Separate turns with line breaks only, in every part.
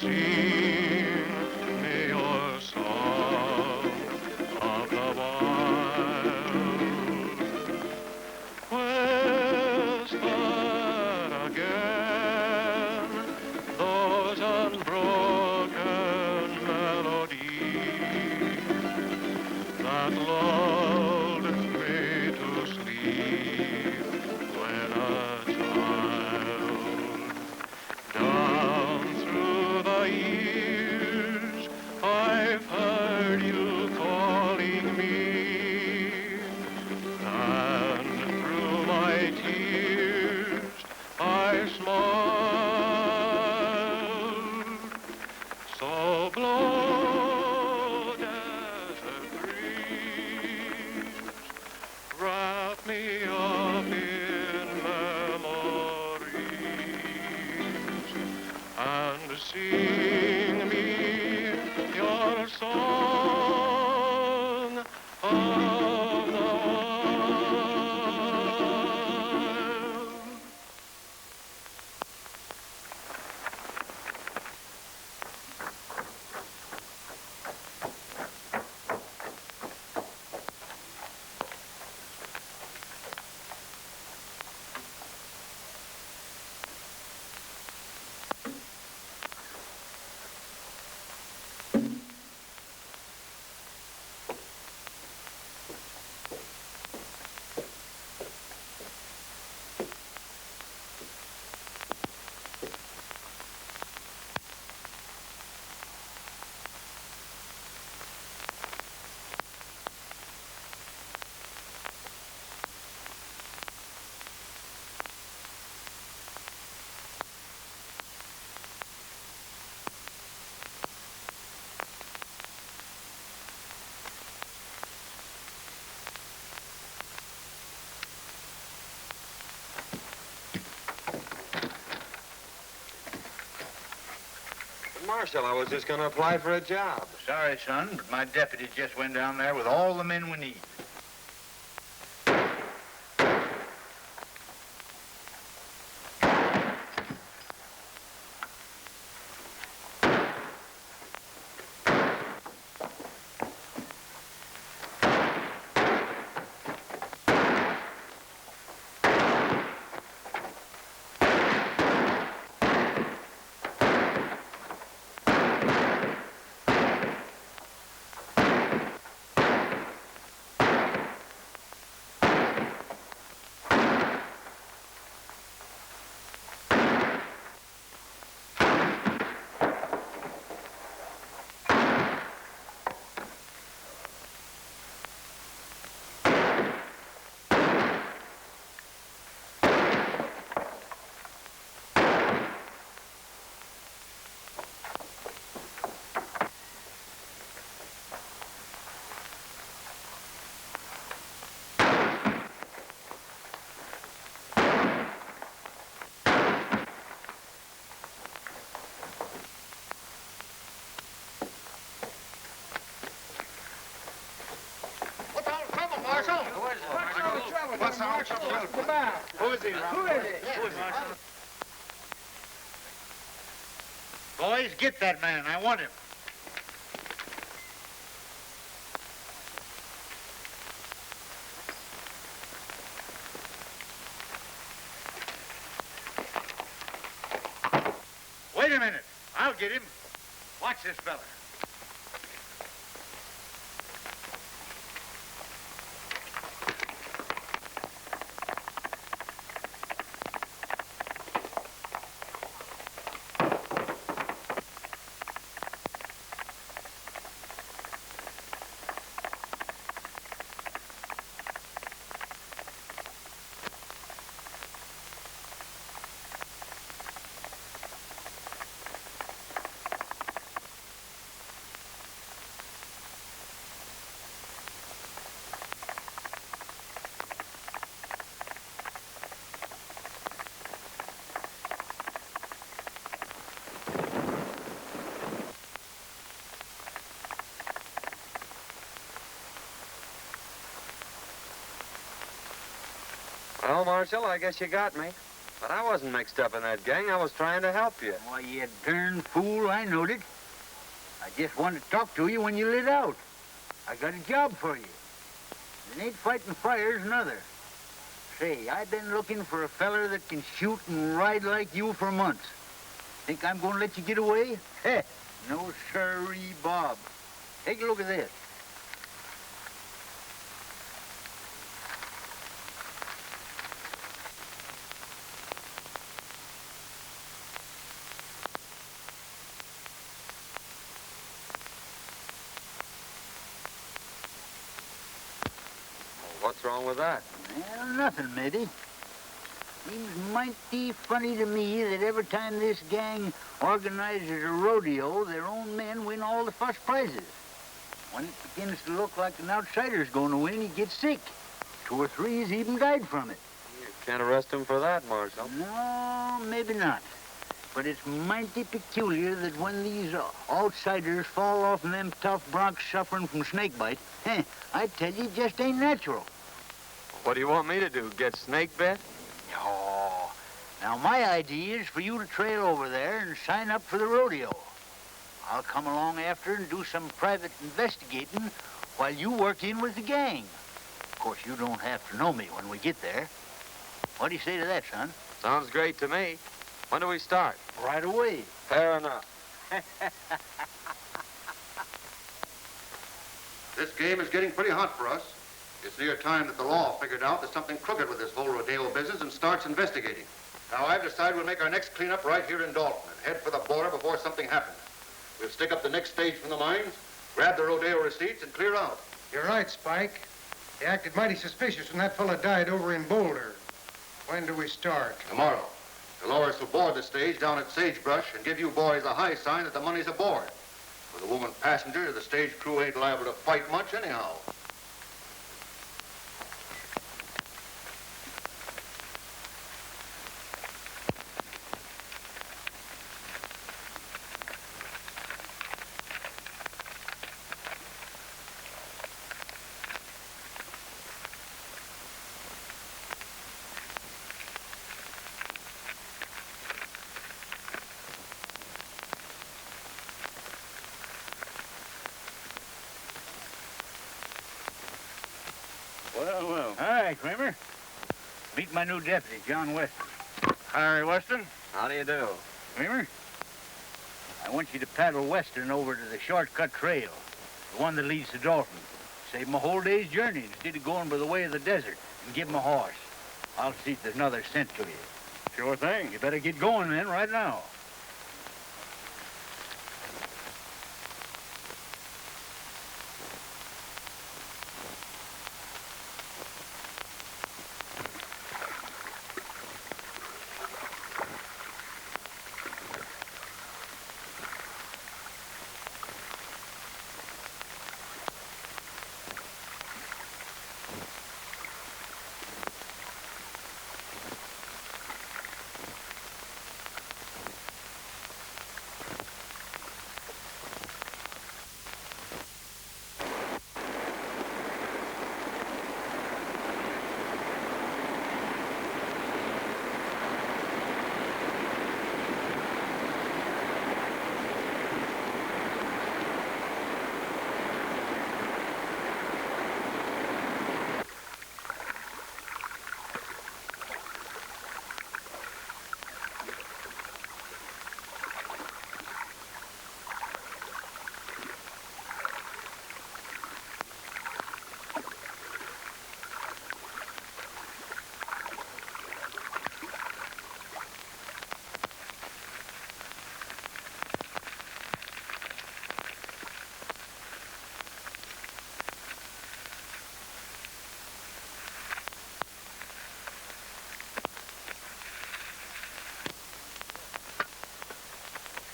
Sing me your song of the wild. Whisper again those unbroken melodies that lulled me to sleep when a child. Down through the years I've heard you calling me, and through my tears I smiled. So blow, desert breeze, wrap me up in memories, and sing me your song of the wild.
Marshal, I was just going to apply for a job.
Sorry, son, but my deputy just went down there with all the men we need.
What's all the trouble?
Who is he, Ralph? Who is it? Boys, get that man. I want him. Wait a minute. I'll get him. Watch this fella.
Well, Marshal, I guess you got me. But I wasn't mixed up in that gang. I was trying to help you.
Why, you darn fool, I knowed it. I just wanted to talk to you when you lit out. I got a job for you. It ain't fighting fires, nother. Say, I've been looking for a feller that can shoot and ride like you for months. Think I'm going to let you get away? Heh, no sirree, Bob. Take a look at this.
What's wrong with that?
Well, nothing, maybe. Seems mighty funny to me that every time this gang organizes a rodeo, their own men win all the first prizes. When it begins to look like an outsider's going to win, he gets sick. 2 or 3's even died from it.
You can't arrest him for that, Marshal.
No, maybe not. But it's mighty peculiar that when these outsiders fall off them tough broncs suffering from snakebite, I tell you, it just ain't natural.
What do you want me to do, get snake bit?
Oh, now my idea is for you to trail over there and sign up for the rodeo. I'll come along after and do some private investigating while you work in with the gang. Of course, you don't have to know me when we get there. What do you say to that, son?
Sounds great to me. When do we start?
Right away.
Fair enough.
This game is getting pretty hot for us. It's near time that the law figured out there's something crooked with this whole rodeo business and starts investigating. Now, I've decided we'll make our next cleanup right here in Dalton and head for the border before something happens. We'll stick up the next stage from the mines, grab the rodeo receipts, and clear out.
You're right, Spike. They acted mighty suspicious when that fella died over in Boulder. When do we start?
Tomorrow. The lawyers will board the stage down at Sagebrush and give you boys a high sign that the money's aboard. For the woman passenger, the stage crew ain't liable to fight much anyhow.
Well. Hi, Kramer. Meet my new deputy, John Weston.
Hi, Weston.
How do you do?
Kramer, I want you to paddle Western over to the shortcut trail, the one that leads to Dalton. Save him a whole day's journey instead of going by the way of the desert, and give him a horse. I'll see if there's another cent to you.
Sure thing.
You better get going then, right now.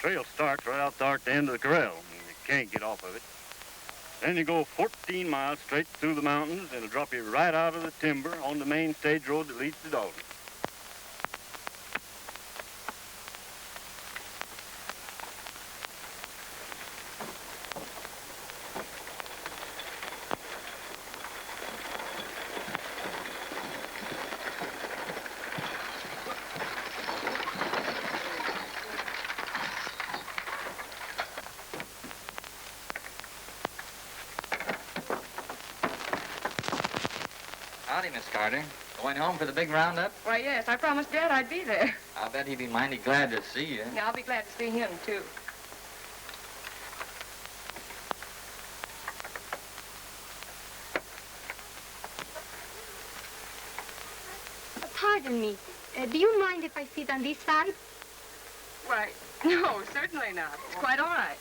Trail starts right out there at the end of the corral. You can't get off of it. Then you go 14 miles straight through the mountains, and it'll drop you right out of the timber on the main stage road that leads to Dalton.
Howdy, Miss Carter. Going home for the big roundup?
Why, yes, I promised Dad I'd be there.
I'll bet he'd be mighty glad to see you.
Yeah, I'll be glad to see him, too.
Pardon me. Do you mind if I sit on this side?
Why, no, certainly not. It's quite all right.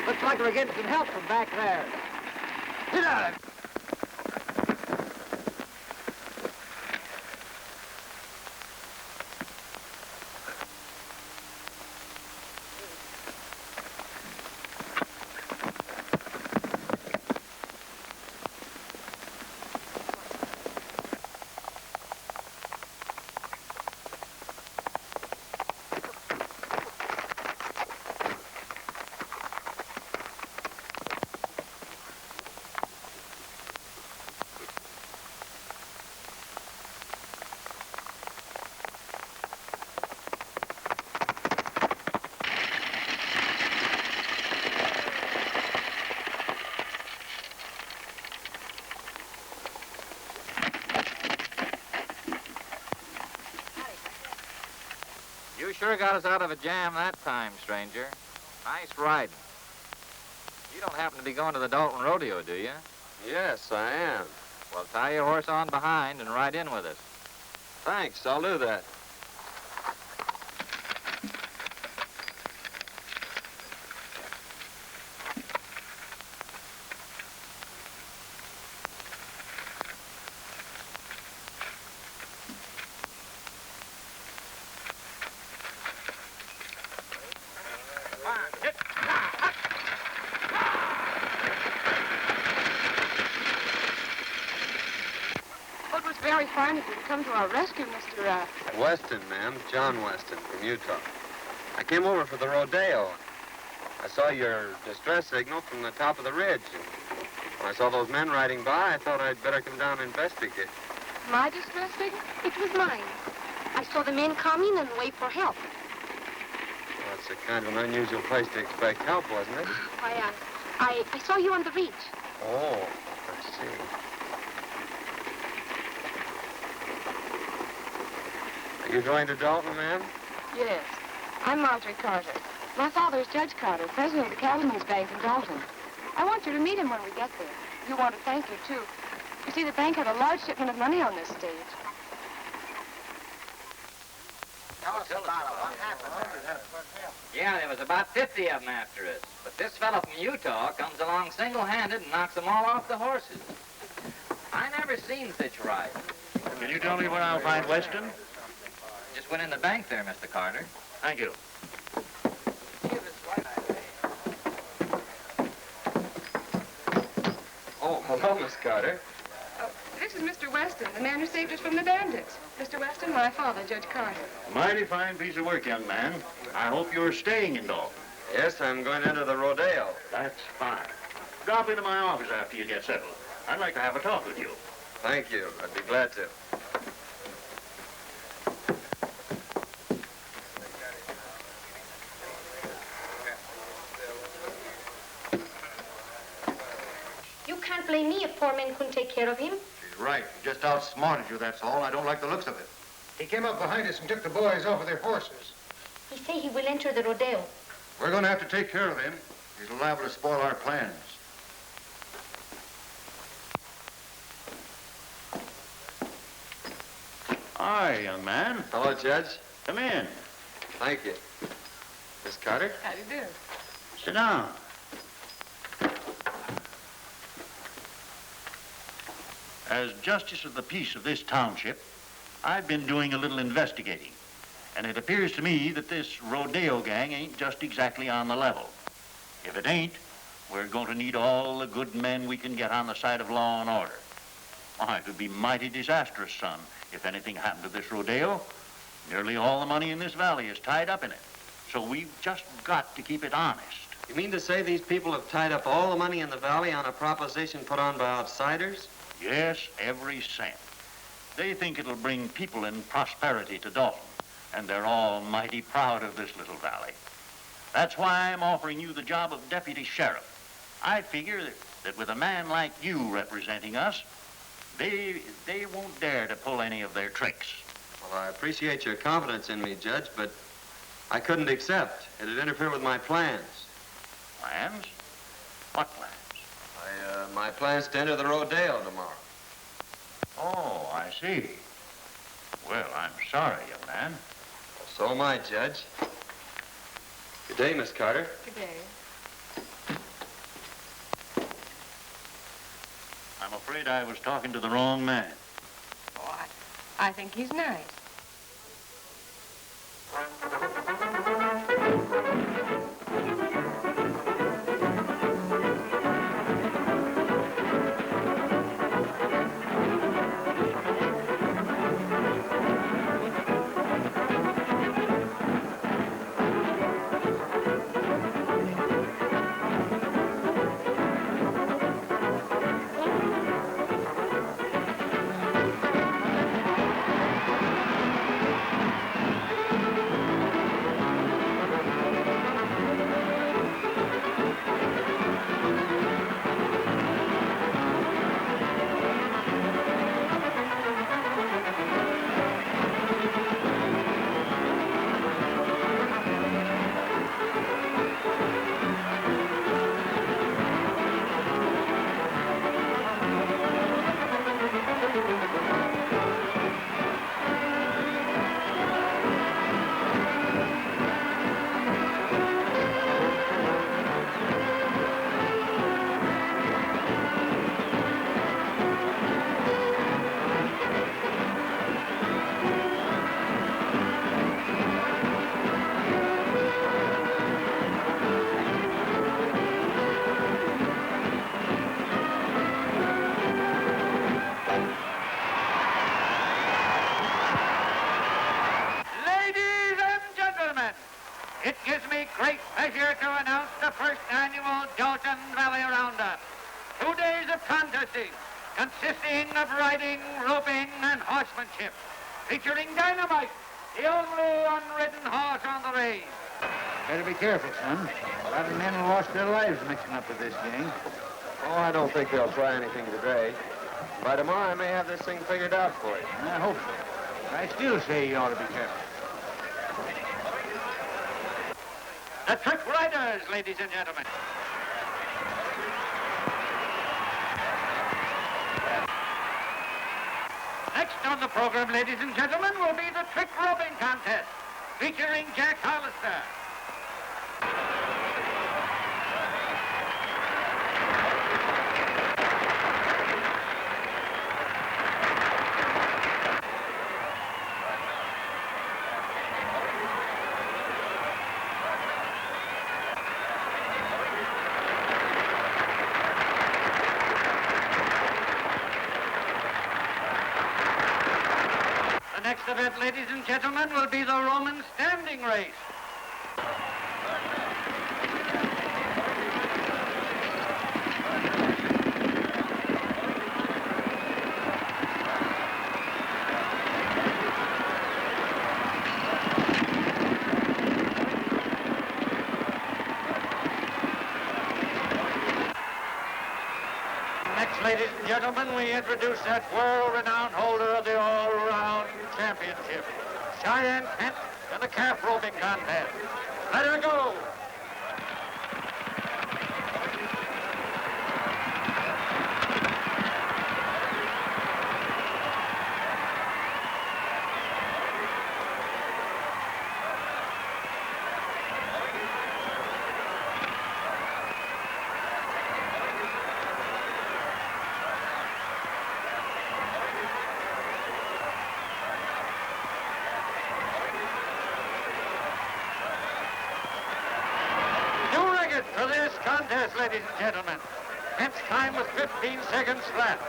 Looks like we're getting some help from back there. Get out of it.
You sure got us out of a jam that time, stranger. Nice riding. You don't happen to be going to the Dalton Rodeo, do you?
Yes, I am.
Well, tie your horse on behind and ride in with us.
Thanks, I'll do that.
Well, it was very fine of you to come to our rescue, Mr.
Weston, ma'am. John Weston from Utah. I came over for the rodeo. I saw your distress signal from the top of the ridge. And when I saw those men riding by, I thought I'd better come down and investigate.
My distress signal?
It was mine. I saw the men coming and wait for help.
Well, it's a kind of an unusual place to expect help, wasn't it?
Why, I saw you on the reach.
Oh, I see. Are you going to Dalton, ma'am?
Yes. I'm Marjorie Carter. My father is Judge Carter, president of the Cattlemen's Bank in Dalton. I want you to meet him when we get there. He'll want to thank you, too. You see, the bank had a large shipment of money on this stage.
Tell us about it. What happened?
Yeah, there was about 50 of them after us. But this fellow from Utah comes along single-handed and knocks them all off the horses. I never seen such riding.
Can you tell me where I'll find Weston?
Just went in the bank there, Mr. Carter.
Thank you.
Oh, hello, Miss Carter.
This is Mr. Weston, the man who saved us from the bandits. Mr. Weston, my father, Judge Carter.
Mighty fine piece of work, young man. I hope you're staying in Dalton.
Yes, I'm going into the rodeo.
That's fine. Drop into my office after you get settled. I'd like to have a talk with you.
Thank you. I'd be glad to.
You can't blame me if poor men couldn't take care of him.
She's right. He just outsmarted you, that's all. I don't like the looks of it.
He came up behind us and took the boys off of their horses.
He say he will enter the rodeo.
We're going to have to take care of him. He's liable to spoil our plans.
Hi, young man.
Hello, Judge.
Come in.
Thank you. Miss Carter?
How do you do?
Sit down. As justice of the peace of this township, I've been doing a little investigating. And it appears to me that this rodeo gang ain't just exactly on the level. If it ain't, we're going to need all the good men we can get on the side of law and order. Why, it would be mighty disastrous, son, if anything happened to this rodeo. Nearly all the money in this valley is tied up in it. So we've just got to keep it honest.
You mean to say these people have tied up all the money in the valley on a proposition put on by outsiders?
Yes, every cent. They think it'll bring people and prosperity to Dalton, and they're all mighty proud of this little valley. That's why I'm offering you the job of deputy sheriff. I figure that with a man like you representing us, they won't dare to pull any of their tricks.
Well, I appreciate your confidence in me, Judge, but I couldn't accept. It'd interfere with my plans.
Plans? What plans?
My plans to enter the rodeo tomorrow.
Oh, I see. Well, I'm sorry, young man.
So am I, Judge. Good day, Miss Carter.
Good day.
I'm afraid I was talking to the wrong man.
Oh, I think he's nice.
It gives me great pleasure to announce the first annual Dalton Valley Roundup. 2 days of contesting, consisting of riding, roping, and horsemanship, featuring Dynamite, the only unridden horse on the range.
Better be careful, son. A lot of men lost their lives mixing up with this gang.
Oh, I don't think they'll try anything today. By tomorrow, I may have this thing figured out for you.
I hope so. I still say you ought to be careful.
The Trick Riders, ladies and gentlemen. Next on the program, ladies and gentlemen, will be the Trick Roping Contest, featuring Jack Hollister. The next event, ladies and gentlemen, will be the Roman standing race. Next, ladies and gentlemen, we introduce that world-renowned holder of the all-round championship, Cheyenne Kent, in the calf roping contest. Let her go! For this contest, ladies and gentlemen. Kent's time was 15 seconds flat.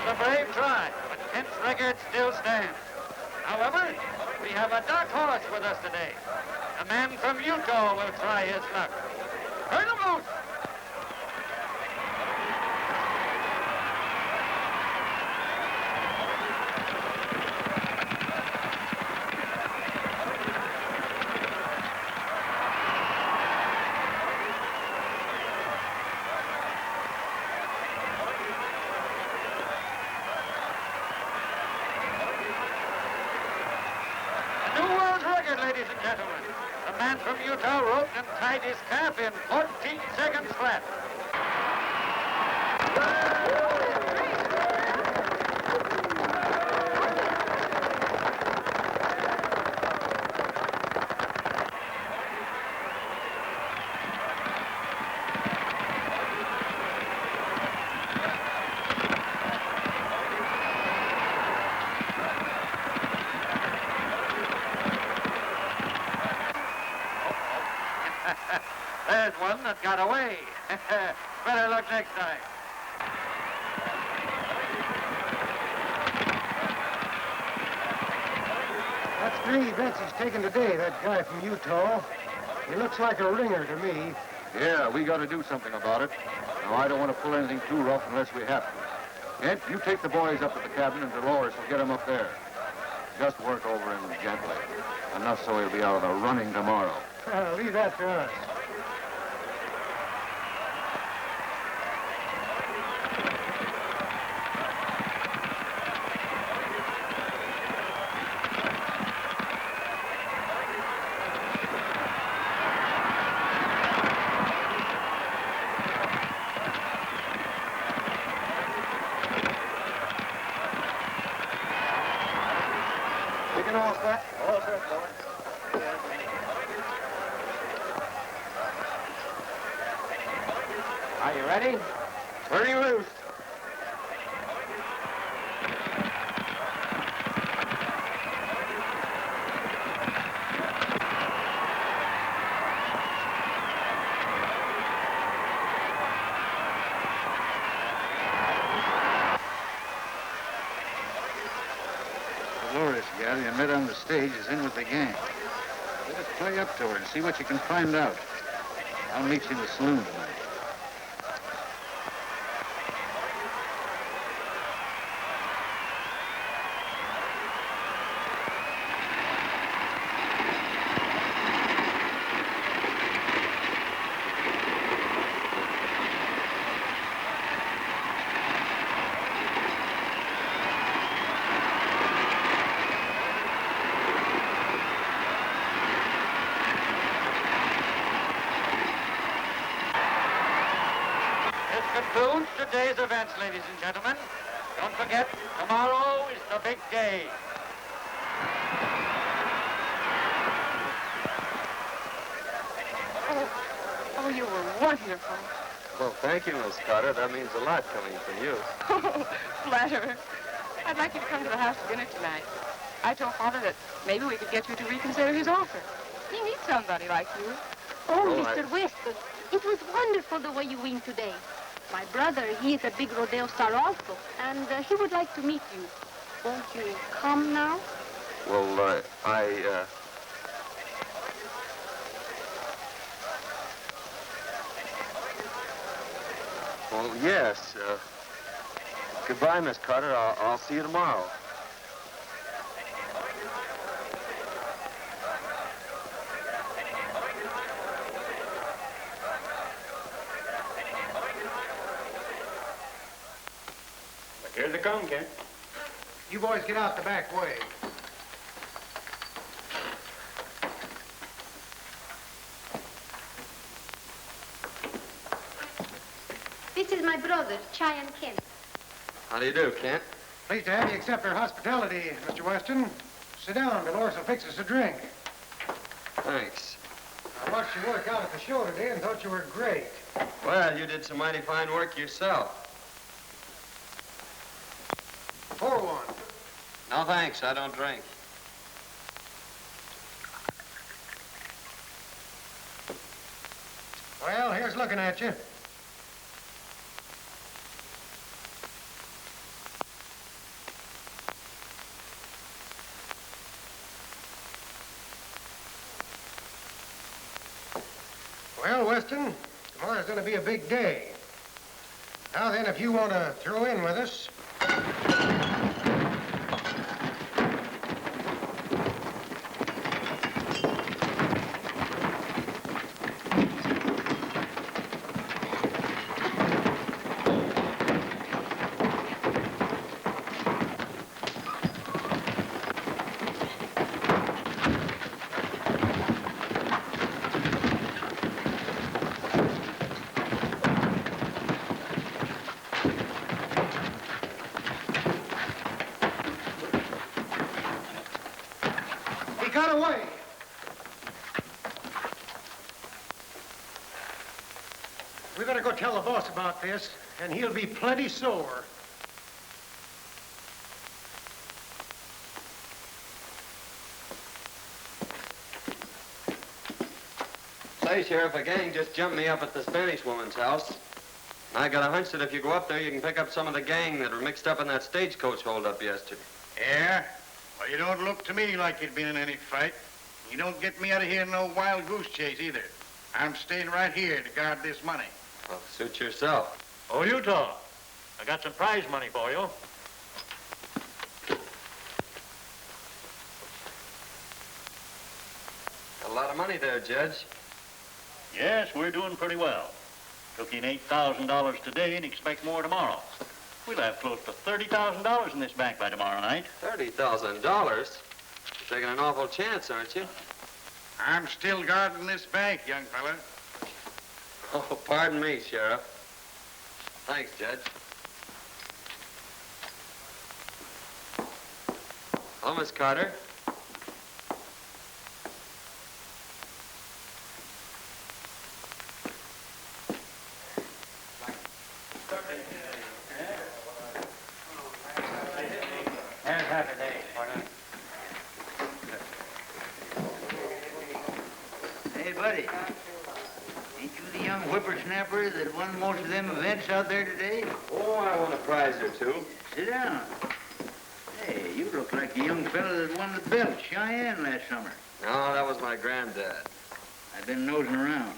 A brave try, but Kent's record still stands. However, we have a dark horse with us today. A man from Utah will try his luck. Turn him loose! Ladies and gentlemen, the man from Utah roped and tied his calf in 14 seconds flat. There's one that got away. Better luck next time.
That's three bets he's taken today, that guy from Utah. He looks like a ringer to me.
Yeah, we got to do something about it. Now, I don't want to pull anything too rough unless we have to. Kent, you take the boys up to the cabin and Dolores will get them up there. Just work over him gently. Enough so he'll be out of the running tomorrow.
Leave that to us. Chicken all set?
All set, boy.
Are you ready?
Turning loose.
Dolores gal you met on the stage is in with the gang. Let us play up to her and see what you can find out. I'll meet you in the saloon tonight.
Concludes today's events, ladies and gentlemen. Don't forget, tomorrow is the big day.
Oh, you were wonderful.
Well, thank you, Miss Carter. That means a lot coming from you.
Oh, flatterer. I'd like you to come to the house for dinner tonight. I told Father that maybe we could get you to reconsider his offer. He needs somebody like you.
Oh,
Oh,
Mr. Weston, it was wonderful the way you win today. My brother, he is a big rodeo star also, and he would like to meet you. Won't you come now?
Well, Well, yes. Goodbye, Miss Carter. I'll see you tomorrow.
Here they come, Kent.
You boys get out the back way.
This is my brother, Cheyenne Kent.
How do you do, Kent?
Pleased to have you accept our hospitality, Mr. Weston. Sit down. Dolores will fix us a drink.
Thanks.
I watched you work out at the show today and thought you were great.
Well, you did some mighty fine work yourself.
Pour one.
No, thanks. I don't drink.
Well, here's looking at you. Well, Weston, tomorrow's going to be a big day. Now then, if you want to throw in with us... got away. We better go tell the boss about this, and he'll be plenty sore.
Say, Sheriff, a gang just jumped me up at the Spanish woman's house. And I got a hunch that if you go up there, you can pick up some of the gang that were mixed up in that stagecoach holdup yesterday.
Yeah? Well, you don't look to me like you'd been in any fight. You don't get me out of here in no wild goose chase either. I'm staying right here to guard this money.
Well, suit yourself.
Oh, Utah, I got some prize money for you.
Got a lot of money there, Judge.
Yes, we're doing pretty well. Took in $8,000 today and expect more tomorrow. We'll have close to $30,000 in this bank by tomorrow night.
$30,000? You're taking an awful chance, aren't you?
I'm still guarding this bank, young fella.
Oh, pardon me, Sheriff. Thanks, Judge. Oh, Miss Carter.
Have a happy day, partner. Hey, buddy. Ain't you the young whippersnapper that won most of them events out there today?
Oh, I won a prize or two.
Sit down. Hey, you look like the young fella that won the belt at Cheyenne last summer.
No, that was my granddad.
I've been nosing around.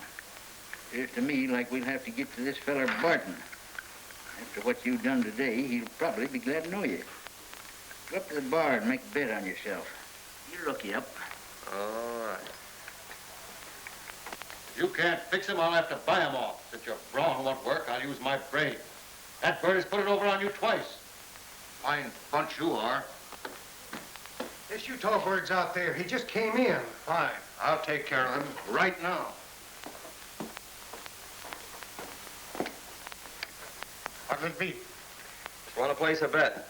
Appears to me like we'll have to get to this feller Barton. After what you've done today, he'll probably be glad to know you. Go up to the bar and make a bet on yourself. He'll look you up.
All right.
If you can't fix him, I'll have to buy him off. Since your brawn won't work, I'll use my brain. That bird has put it over on you twice. Fine bunch you are.
Yes, you talk words out there. He just came in.
Fine. I'll take care of him right now.
What'll it be?
Just want to place a bet.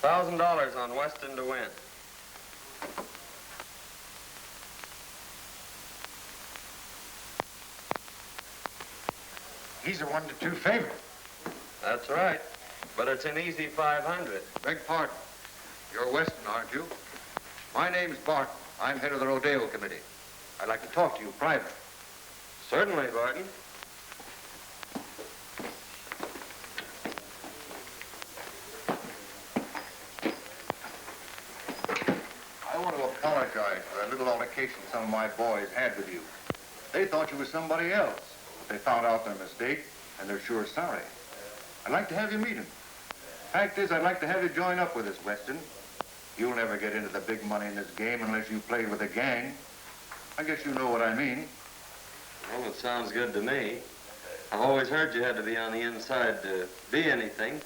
$1,000 on Weston to win.
He's a 1-2 favorite.
That's right. But it's an easy 500.
Beg pardon. You're Weston, aren't you? My name's Barton. I'm head of the rodeo committee. I'd like to talk to you privately.
Certainly, Barton.
I want to apologize for that little altercation some of my boys had with you. They thought you were somebody else. They found out their mistake, and they're sure sorry. I'd like to have you meet him. Fact is, I'd like to have you join up with us, Weston. You'll never get into the big money in this game unless you play with a gang. I guess you know what I mean.
Well, it sounds good to me. I've always heard you had to be on the inside to be anything.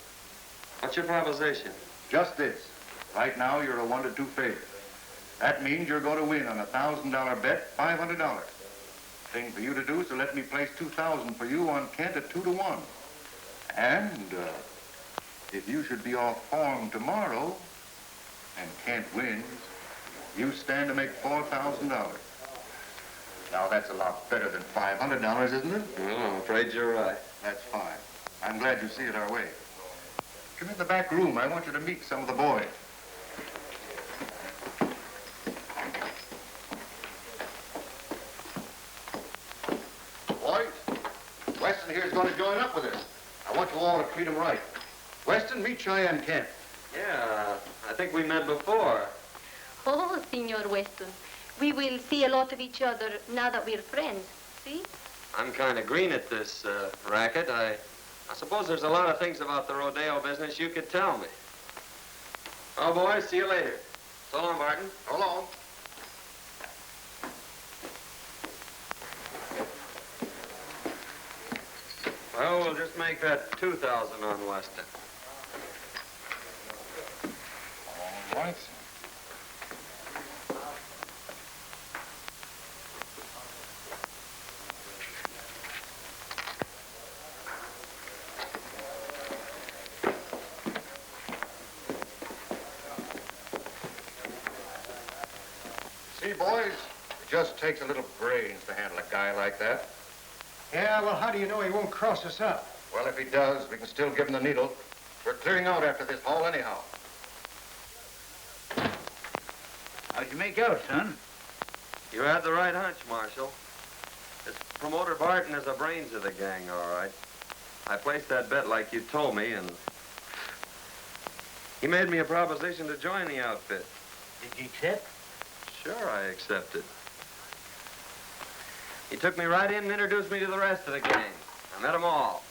What's your proposition?
Just this. Right now, you're a 1-2 favorite. That means you're going to win on a $1,000 bet, $500. Thing for you to do is to let me place $2,000 for you on Kent at 2-1. And if you should be off form tomorrow and Kent wins, you stand to make $4,000. Now that's a lot better than $500, isn't it?
Well, I'm afraid you're right.
That's fine. I'm glad you see it our way. Come in the back room. I want you to meet some of the boys. Boys, Weston here is going to join up with us. I want you all to treat him right. Weston, meet Cheyenne Kent.
Yeah, I think we met before.
Oh, Senor Weston. We will see a lot of each other now that we're friends. See?
I'm kind of green at this racket. I suppose there's a lot of things about the rodeo business you could tell me. Oh, boys, see you later. So long, Barton.
So long.
Well, we'll just make that 2,000 on Weston.
All right. See, boys, it just takes a little brains to handle a guy like that.
Yeah, well, how do you know he won't cross us up?
Well, if he does, we can still give him the needle. We're clearing out after this haul anyhow.
How'd you make out, son?
You had the right hunch, Marshal. This promoter Barton is the brains of the gang, all right. I placed that bet like you told me, and he made me a proposition to join the outfit.
Did you accept?
Sure, I accepted. He took me right in and introduced me to the rest of the gang. I met them all.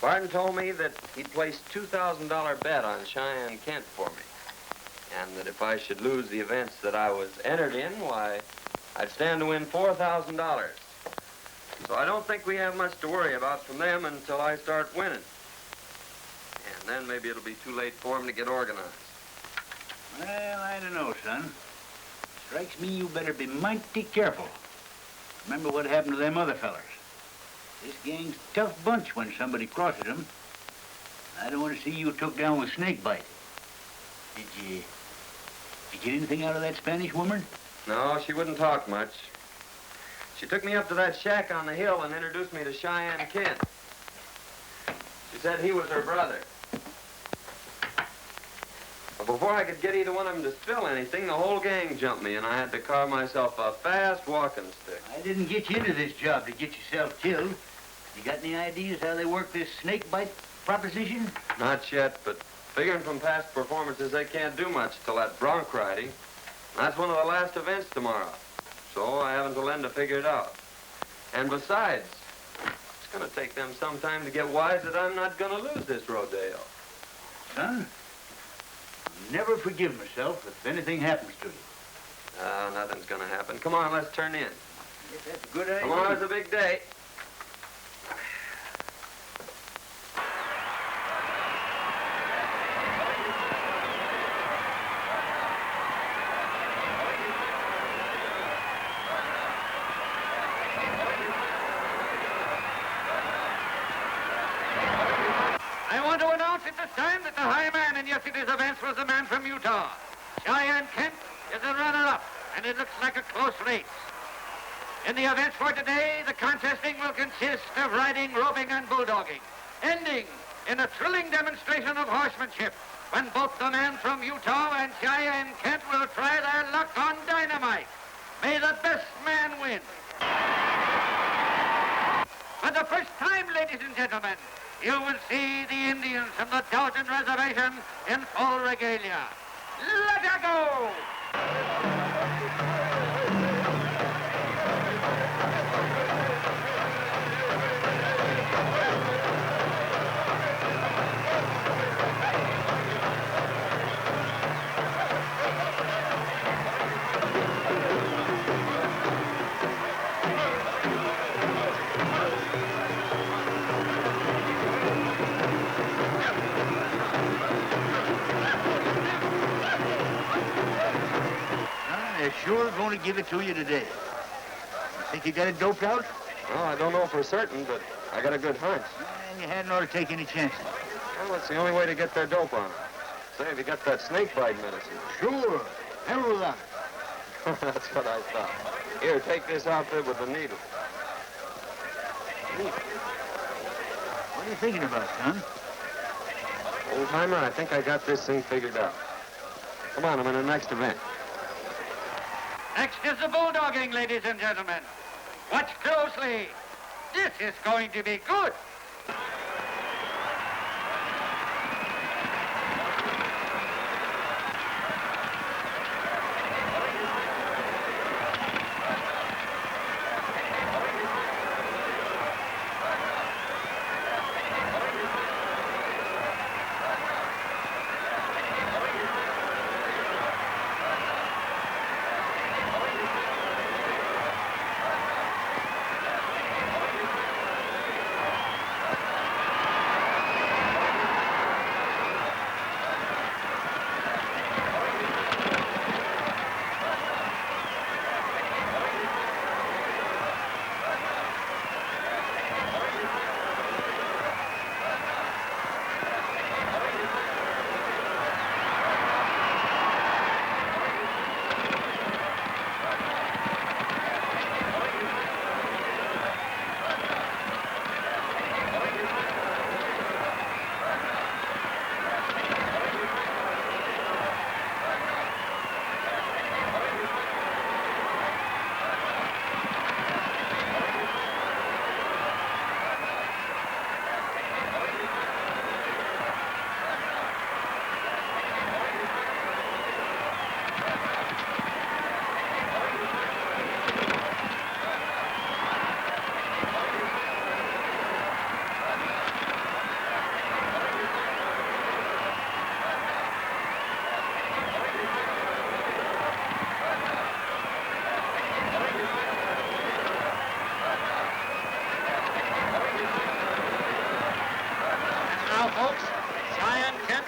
Barton told me that he'd placed $2,000 bet on Cheyenne Kent for me, and that if I should lose the events that I was entered in, why, I'd stand to win $4,000. So I don't think we have much to worry about from them until I start winning. And then maybe it'll be too late for them to get organized.
Well, I don't know, son. Strikes me you better be mighty careful. Remember what happened to them other fellers. This gang's a tough bunch when somebody crosses them. I don't want to see you took down with snakebite. Did you get anything out of that Spanish woman?
No, she wouldn't talk much. She took me up to that shack on the hill and introduced me to Cheyenne Kent. She said he was her brother. But before I could get either one of them to spill anything, the whole gang jumped me, and I had to carve myself a fast walking stick.
I didn't get you into this job to get yourself killed. You got any ideas how they work this snakebite proposition?
Not yet, but figuring from past performances, they can't do much till that bronc riding. That's one of the last events tomorrow. So I have until then to figure it out. And besides, it's going to take them some time to get wise that I'm not going to lose this rodeo.
Son, I'll never forgive myself if anything happens to you.
Nothing's going to happen. Come on, let's turn in.
Yes, that's a good idea.
Tomorrow's a big day.
That the high man in yesterday's events was the man from Utah. Cheyenne Kent is a runner-up, and it looks like a close race. In the events for today, the contesting will consist of riding, roping, and bulldogging, ending in a thrilling demonstration of horsemanship when both the man from Utah and Cheyenne Kent will try their luck on dynamite. May the best man win. For the first time, ladies and gentlemen, you will see the Indians from the Dalton Reservation in full regalia. Let her go!
They're sure going to give it to you today. You think you got it doped out?
Well, I don't know for certain, but I got a good hunch.
And you hadn't ought to take any chances.
Well, it's the only way to get their dope on it. Say, have you got that snakebite medicine?
Sure. Hell of a lot.
That's what I thought. Here, take this outfit with the needle.
What are you thinking about, son?
Old-timer, I think I got this thing figured out. Come on, I'm in the next event.
Next is the bulldogging, ladies and gentlemen. Watch closely. This is going to be good.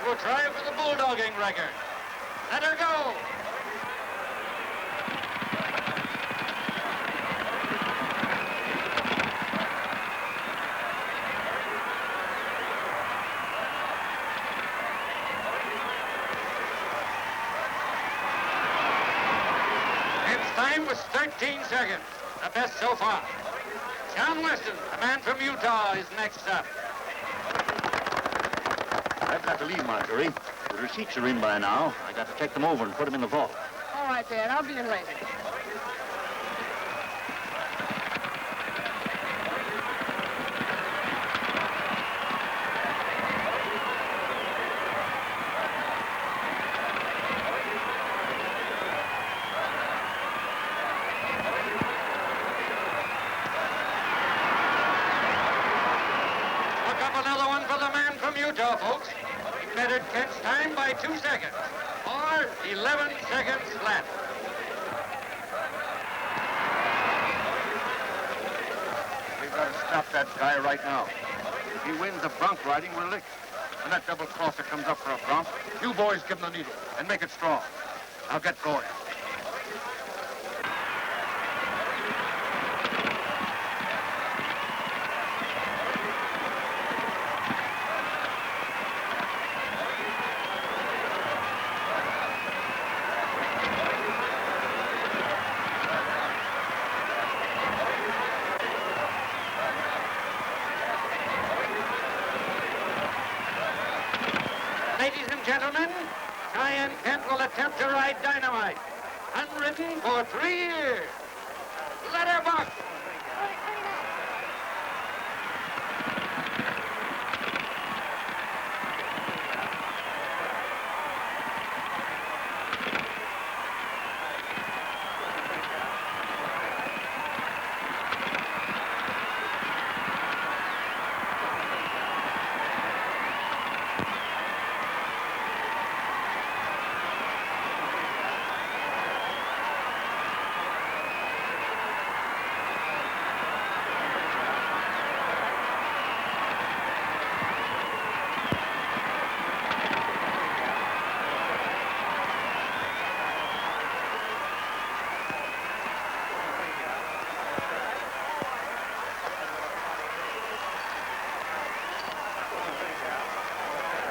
Will try for the bulldogging record. Let her go. Its time was 13 seconds, the best so far. John Weston, the man from Utah, is next up.
I've got to leave, Marjorie. The
The receipts are in by now. I got to take them over and put them in the vault.
All right, Dad. I'll be in later.
Another one for the man from Utah, folks. He bettered Kent's time by 2 seconds, or 11 seconds flat.
We've got to stop that guy right now. If he wins the bronc riding, we're licked. When that double crosser comes up for a bronc, you boys give him the needle and make it strong. Now get going.
Ladies and gentlemen, Cheyenne Kent will attempt to ride dynamite. Unridden for 3 years. Let her buck.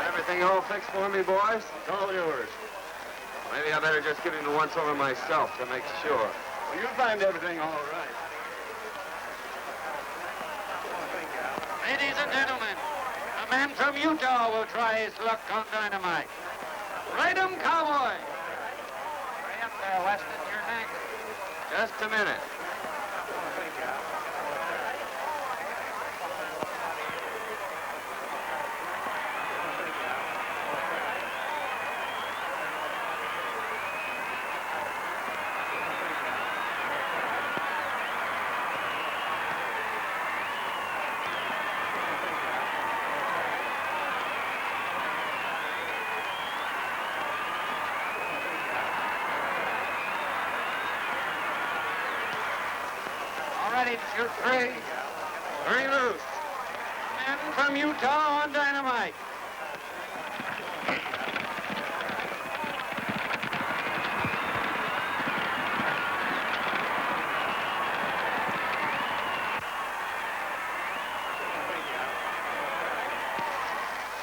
Everything all fixed for me, boys? It's all yours. Maybe I better just give him the once-over myself to make sure.
Well, you'll find everything all right.
Ladies and gentlemen, a man from Utah will try his luck on dynamite. Ride 'em, cowboy. Hurry up there, Weston. You're next.
Just a minute.
Ready to shoot 3. Bring loose. Man from Utah on dynamite.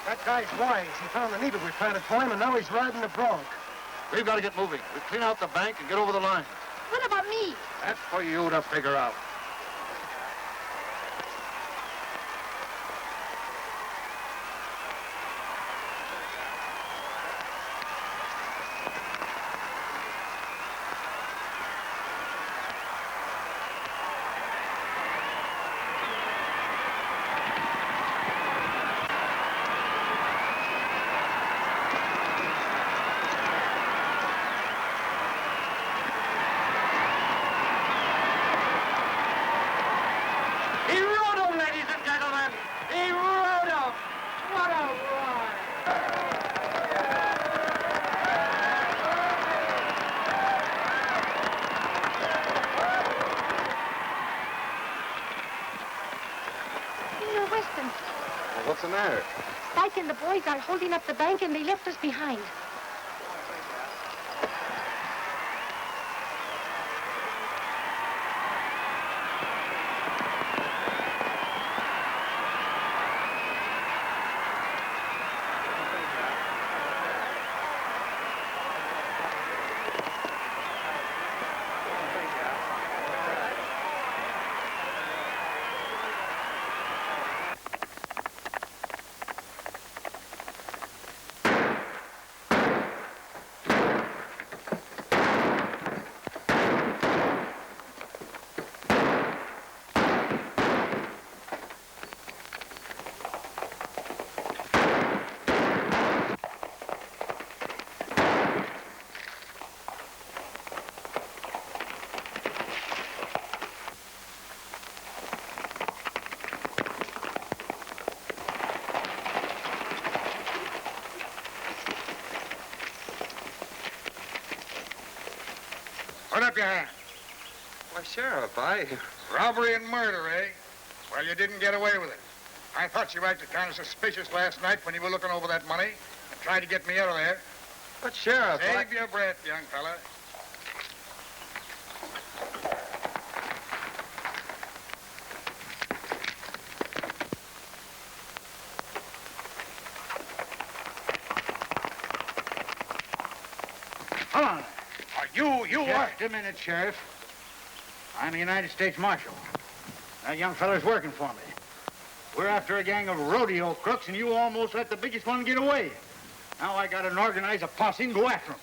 That guy's wise. He found the needle we planted for him, and now he's riding the bronc.
We've got to get moving. We clean out the bank and get over the line.
What about me?
That's for you to figure out.
He rode him, ladies and gentlemen. He rode him. What a ride.
Here, Weston.
Well, what's the matter?
Spike and the boys are holding up the bank, and they left us behind.
Put up your hand.
Why, Sheriff,
Robbery and murder, eh? Well, you didn't get away with it. I thought you acted kind of suspicious last night when you were looking over that money and tried to get me out of there.
But, Sheriff,
Save your breath, young fella.
Come on.
You are...
Just a minute, Sheriff. I'm a United States Marshal. That young fella's working for me. We're after a gang of rodeo crooks, and you almost let the biggest one get away. Now I gotta organize a posse and go after him.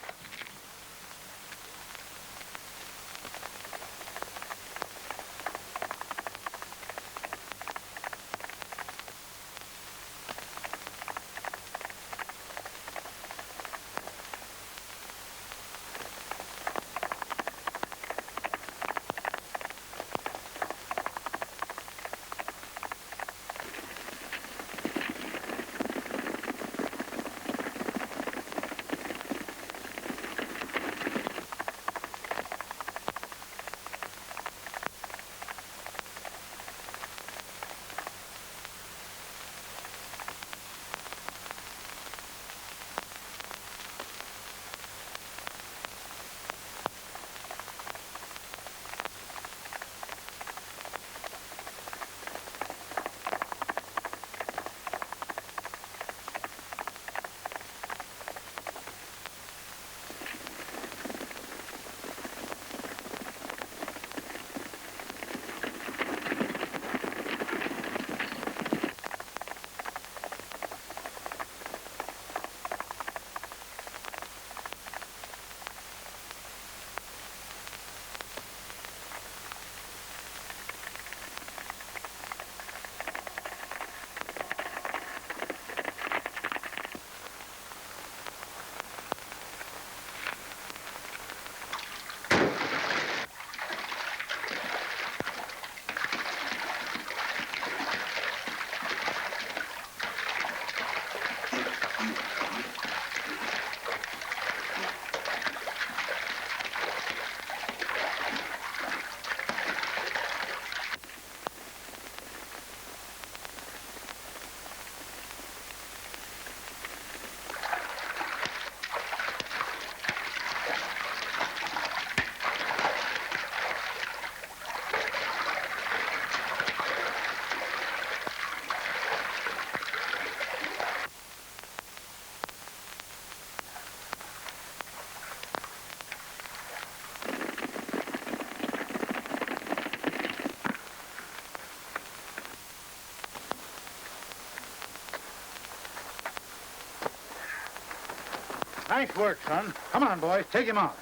Nice work, son. Come on, boys. Take him out.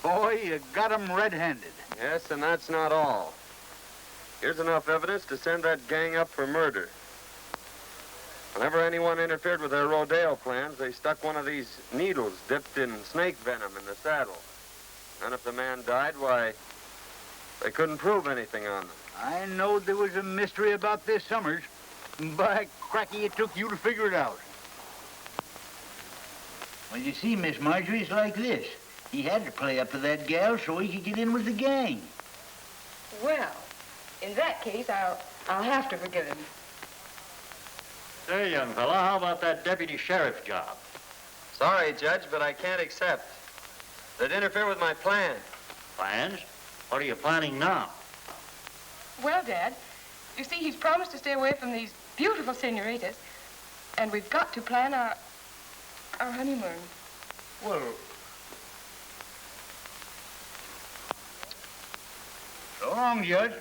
Boy, you got him red-handed.
Yes, and that's not all. Here's enough evidence to send that gang up for murder. Whenever anyone interfered with their rodeo plans, they stuck one of these needles dipped in snake venom in the saddle. And if the man died, why, they couldn't prove anything on them.
I knowed there was a mystery about this, Summers. By cracky, it took you to figure it out. Well, you see, Miss Marjorie, it's like this. He had to play up to that gal so he could get in with the gang.
Well, in that case, I'll have to forgive him.
Say, young fella, how about that deputy sheriff job?
Sorry, Judge, but I can't accept. They'd interfere with my plan.
Plans? What are you planning now?
Well, Dad, you see, he's promised to stay away from these beautiful senoritas, and we've got to plan our honeymoon.
Well, so long, Judge.